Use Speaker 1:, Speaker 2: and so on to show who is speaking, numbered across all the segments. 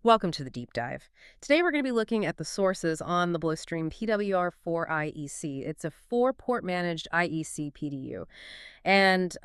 Speaker 1: Welcome to the deep dive. Today we're going to be looking at the sources on the Blustream PWR4IEC. It's a four-port managed IEC PDU. And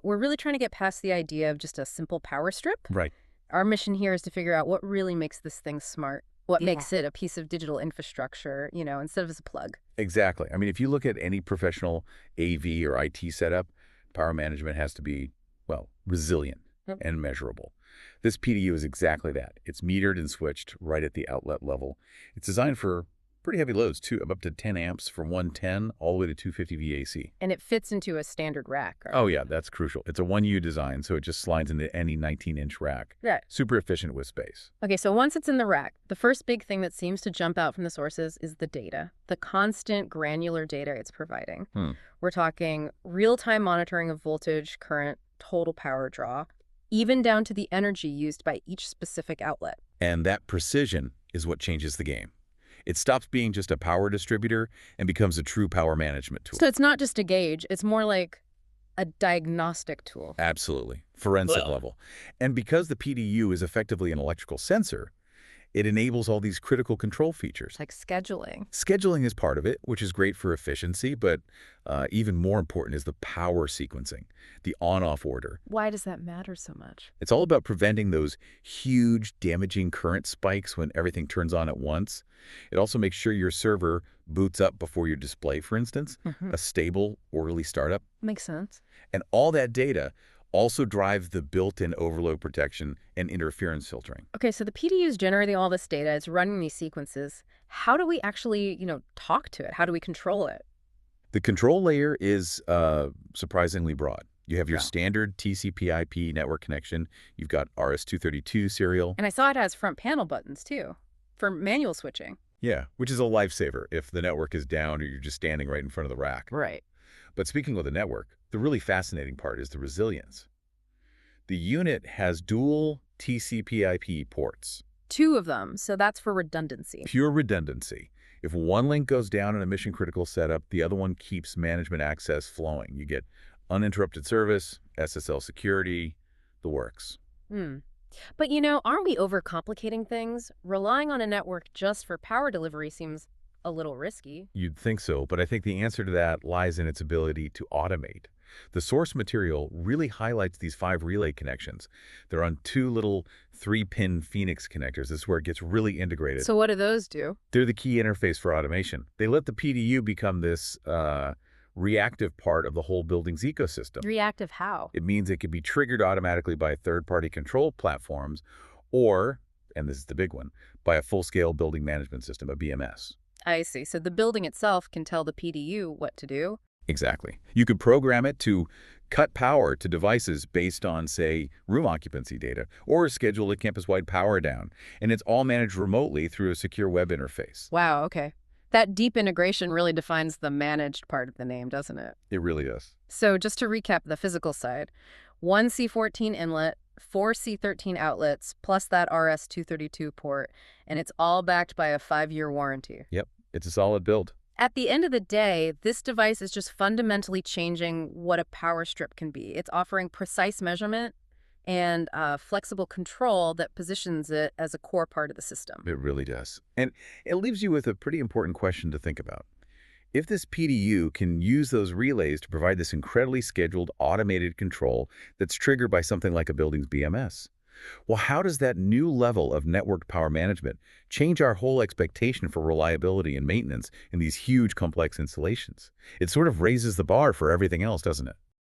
Speaker 1: we're really trying to get past the idea of just a simple power strip.
Speaker 2: Right.
Speaker 1: Our mission here is to figure out what really makes this thing smart, what
Speaker 2: Yeah.
Speaker 1: makes it a piece of digital infrastructure, instead of as a plug.
Speaker 2: Exactly. I mean, if you look at any professional AV or IT setup, power management has to be, well, resilient
Speaker 1: Yep.
Speaker 2: and measurable. This PDU is exactly that. It's metered and switched right at the outlet level. It's designed for pretty heavy loads, too, of up to 10 amps from 110 all the way to 250 VAC.
Speaker 1: And it fits into a standard rack.
Speaker 2: Oh, yeah, that's crucial. It's a 1U design, so it just slides into any 19-inch rack.
Speaker 1: Right.
Speaker 2: Super efficient with space.
Speaker 1: Okay, so once it's in the rack, the first big thing that seems to jump out from the sources is the data, the constant granular data it's providing. We're talking real-time monitoring of voltage, current, total power draw, even down to the energy used by each specific outlet.
Speaker 2: And that precision is what changes the game. It stops being just a power distributor and becomes a true power management tool.
Speaker 1: So it's not just a gauge, it's more like a diagnostic tool.
Speaker 2: Absolutely. Forensic
Speaker 1: Ugh.
Speaker 2: level. And because the PDU is effectively an electrical sensor, it enables all these critical control features.
Speaker 1: Like scheduling.
Speaker 2: Scheduling is part of it, which is great for efficiency, but even more important is the power sequencing, the on-off order.
Speaker 1: Why does that matter so much?
Speaker 2: It's all about preventing those huge damaging current spikes when everything turns on at once. It also makes sure your server boots up before your display, for instance, a stable, orderly startup.
Speaker 1: Makes sense.
Speaker 2: And all that data also drives the built-in overload protection and interference filtering.
Speaker 1: Okay, so the PDU is generating all this data, it's running these sequences. How do we actually, talk to it? How do we control it?
Speaker 2: The control layer is surprisingly broad. You have your
Speaker 1: Yeah.
Speaker 2: standard TCP/IP network connection. You've got RS-232 serial.
Speaker 1: And I saw it has front panel buttons, too, for manual switching.
Speaker 2: Yeah, which is a lifesaver if the network is down or you're just standing right in front of the rack.
Speaker 1: Right.
Speaker 2: But speaking of the network, the really fascinating part is the resilience. The unit has dual TCP/IP ports.
Speaker 1: 2 of them, so that's for redundancy.
Speaker 2: Pure redundancy. If one link goes down in a mission-critical setup, the other one keeps management access flowing. You get uninterrupted service, SSL security, the works.
Speaker 1: But, aren't we overcomplicating things? Relying on a network just for power delivery seems a little risky.
Speaker 2: You'd think so, but I think the answer to that lies in its ability to automate. The source material really highlights these 5 relay connections. They're on 2 little 3-pin Phoenix connectors. This is where it gets really integrated.
Speaker 1: So what do those do?
Speaker 2: They're the key interface for automation. They let the PDU become this reactive part of the whole building's ecosystem.
Speaker 1: Reactive how?
Speaker 2: It means it can be triggered automatically by third-party control platforms or, and this is the big one, by a full-scale building management system, a BMS.
Speaker 1: I see. So the building itself can tell the PDU what to do?
Speaker 2: Exactly. You could program it to cut power to devices based on, say, room occupancy data, or schedule a campus-wide power down. And it's all managed remotely through a secure web interface.
Speaker 1: Wow, okay. That deep integration really defines the managed part of the name, doesn't it?
Speaker 2: It really does.
Speaker 1: So just to recap the physical side, 1 C14 inlet, 4 C13 outlets, plus that RS-232 port, and it's all backed by a 5-year warranty.
Speaker 2: Yep, it's a solid build.
Speaker 1: At the end of the day, this device is just fundamentally changing what a power strip can be. It's offering precise measurement and flexible control that positions it as a core part of the system.
Speaker 2: It really does. And it leaves you with a pretty important question to think about. If this PDU can use those relays to provide this incredibly scheduled automated control that's triggered by something like a building's BMS, well, how does that new level of networked power management change our whole expectation for reliability and maintenance in these huge, complex installations? It sort of raises the bar for everything else, doesn't it?